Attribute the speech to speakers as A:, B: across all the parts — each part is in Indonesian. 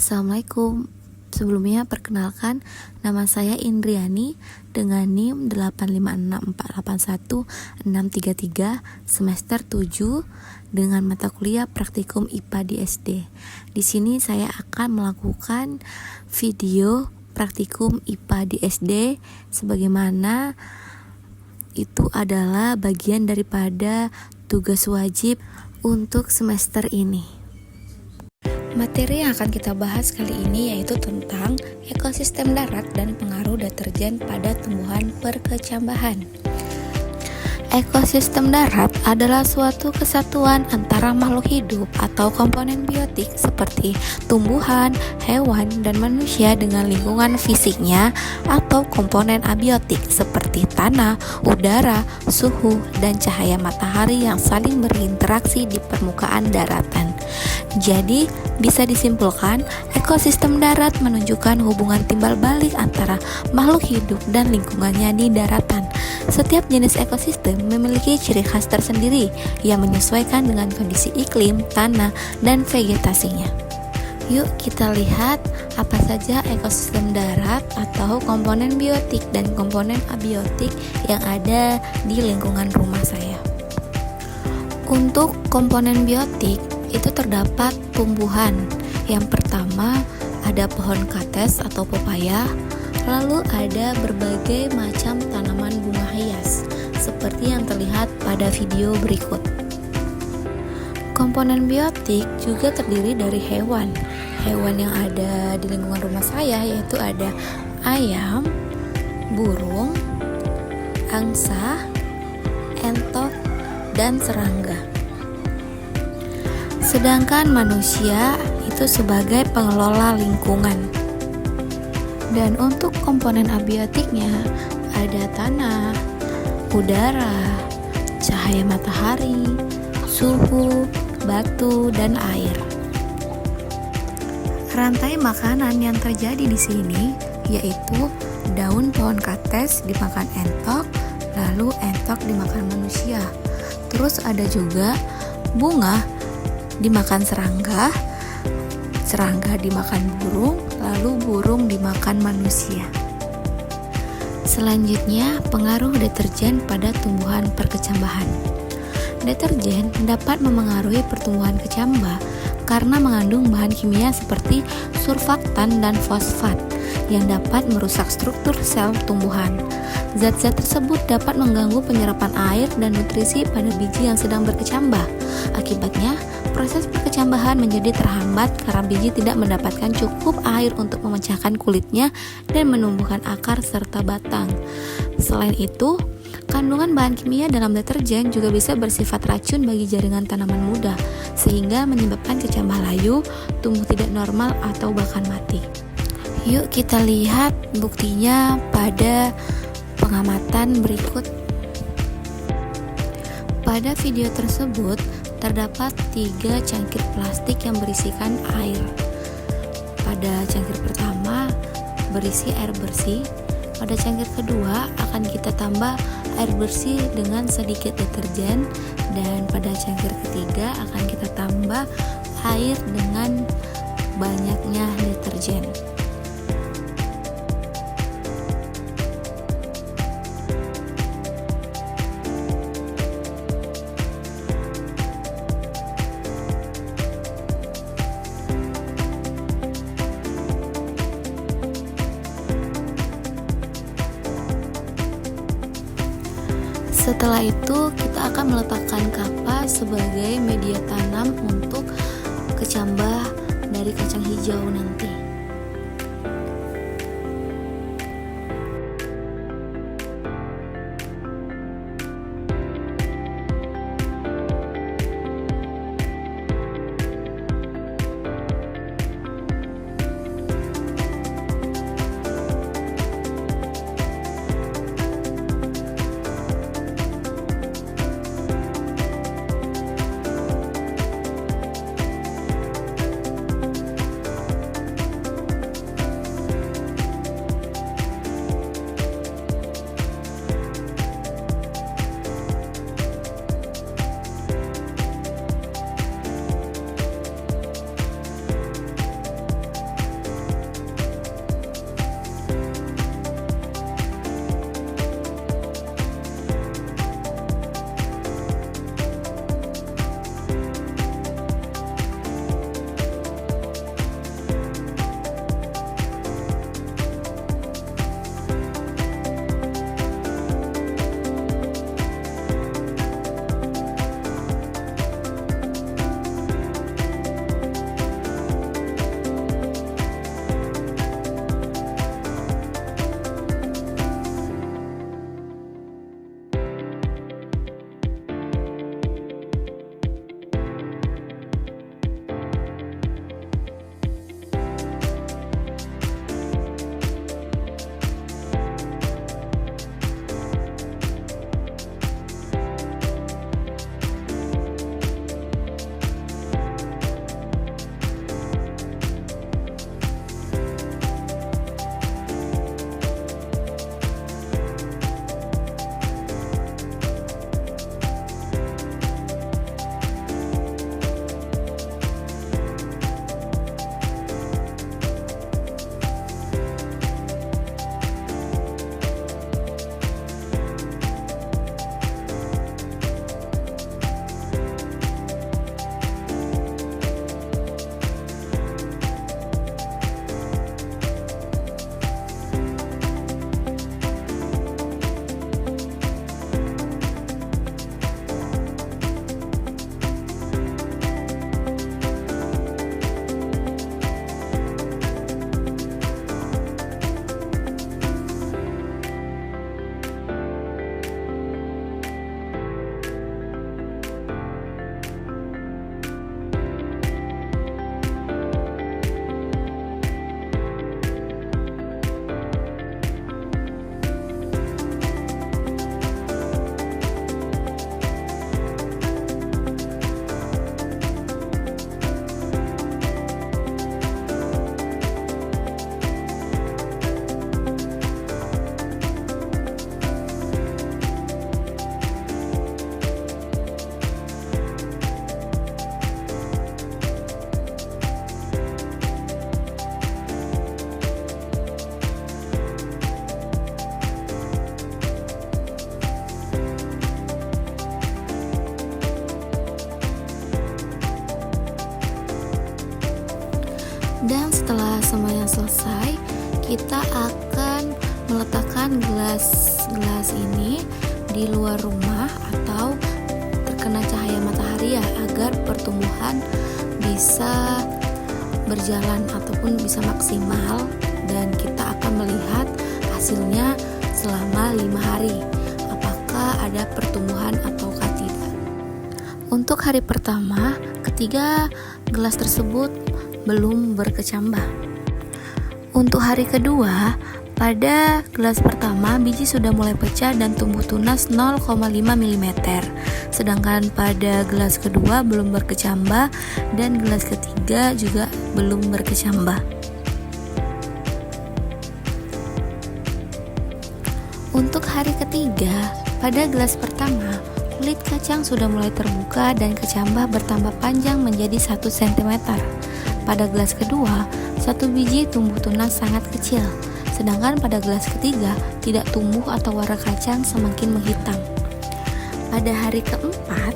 A: Assalamualaikum. Sebelumnya perkenalkan, nama saya Indriani dengan NIM 856481633 semester 7 dengan mata kuliah praktikum IPA di SD. Di sini saya akan melakukan video praktikum IPA di SD sebagaimana itu adalah bagian daripada tugas wajib untuk semester ini. Materi yang akan kita bahas kali ini yaitu tentang ekosistem darat dan pengaruh deterjen pada tumbuhan perkecambahan. Ekosistem darat adalah suatu kesatuan antara makhluk hidup atau komponen biotik seperti tumbuhan, hewan, dan manusia dengan lingkungan fisiknya atau komponen abiotik seperti tanah, udara, suhu, dan cahaya matahari yang saling berinteraksi di permukaan daratan. Jadi, bisa disimpulkan, ekosistem darat menunjukkan hubungan timbal balik antara makhluk hidup dan lingkungannya di daratan. Setiap jenis ekosistem memiliki ciri khas tersendiri yang menyesuaikan dengan kondisi iklim, tanah, dan vegetasinya. Yuk kita lihat apa saja ekosistem darat atau komponen biotik dan komponen abiotik yang ada di lingkungan rumah saya. Untuk komponen biotik itu terdapat tumbuhan. Yang pertama ada pohon kates atau pepaya, lalu ada berbagai macam tanaman bunga hias seperti yang terlihat pada video berikut. Komponen biotik juga terdiri dari hewan. Hewan yang ada di lingkungan rumah saya yaitu ada ayam, burung, angsa, entok, dan serangga. Sedangkan manusia itu sebagai pengelola lingkungan. Dan untuk komponen abiotiknya ada tanah, udara, cahaya matahari, suhu, batu, dan air. Rantai makanan yang terjadi di sini yaitu daun pohon kates dimakan entok, lalu entok dimakan manusia. Terus ada juga bunga dimakan serangga, serangga dimakan burung, lalu burung dimakan manusia. Selanjutnya, pengaruh deterjen pada tumbuhan perkecambahan. Deterjen dapat memengaruhi pertumbuhan kecambah karena mengandung bahan kimia seperti surfaktan dan fosfat yang dapat merusak struktur sel tumbuhan. Zat-zat tersebut dapat mengganggu penyerapan air dan nutrisi pada biji yang sedang berkecambah. Akibatnya, proses perkecambahan menjadi terhambat karena biji tidak mendapatkan cukup air untuk memecahkan kulitnya dan menumbuhkan akar serta batang. Selain itu, kandungan bahan kimia dalam deterjen juga bisa bersifat racun bagi jaringan tanaman muda, sehingga menyebabkan kecambah layu, tumbuh tidak normal, atau bahkan mati. Yuk kita lihat buktinya pada pengamatan berikut. Pada video tersebut terdapat 3 cangkir plastik yang berisikan air. Pada cangkir pertama berisi air bersih, pada cangkir kedua akan kita tambah air bersih dengan sedikit deterjen, dan pada cangkir ketiga akan kita tambah air dengan banyaknya deterjen. Setelah itu kita akan meletakkan kapas sebagai media tanam untuk kecambah dari kacang hijau nanti. Dan setelah semuanya selesai, kita akan meletakkan gelas ini di luar rumah atau terkena cahaya matahari ya, agar pertumbuhan bisa berjalan ataupun bisa maksimal, dan kita akan melihat hasilnya selama 5 hari apakah ada pertumbuhan ataukah tidak. Untuk hari pertama, ketiga gelas tersebut belum berkecambah. Untuk hari kedua, pada gelas pertama biji sudah mulai pecah dan tumbuh tunas 0,5 mm. Sedangkan pada gelas kedua belum berkecambah dan gelas ketiga juga belum berkecambah. Untuk hari ketiga, pada gelas pertama, kulit kacang sudah mulai terbuka dan kecambah bertambah panjang menjadi 1 cm. Pada gelas kedua, satu biji tumbuh tunas sangat kecil, sedangkan pada gelas ketiga tidak tumbuh atau warna kacang semakin menghitam. Pada hari keempat,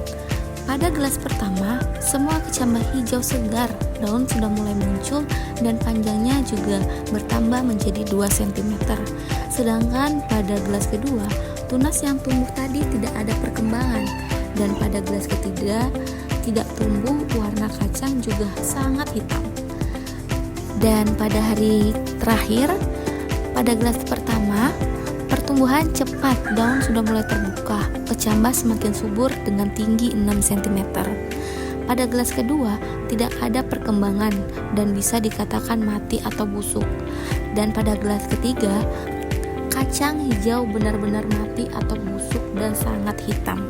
A: pada gelas pertama, semua kecambah hijau segar, daun sudah mulai muncul dan panjangnya juga bertambah menjadi 2 cm. Sedangkan pada gelas kedua, tunas yang tumbuh tadi tidak ada perkembangan, dan pada gelas ketiga tidak tumbuh, warna kacang juga sangat hitam. Dan pada hari terakhir, pada gelas pertama, pertumbuhan cepat, daun sudah mulai terbuka, kecambah semakin subur dengan tinggi 6 cm. Pada gelas kedua, tidak ada perkembangan dan bisa dikatakan mati atau busuk. Dan pada gelas ketiga, kacang hijau benar-benar mati atau busuk dan sangat hitam.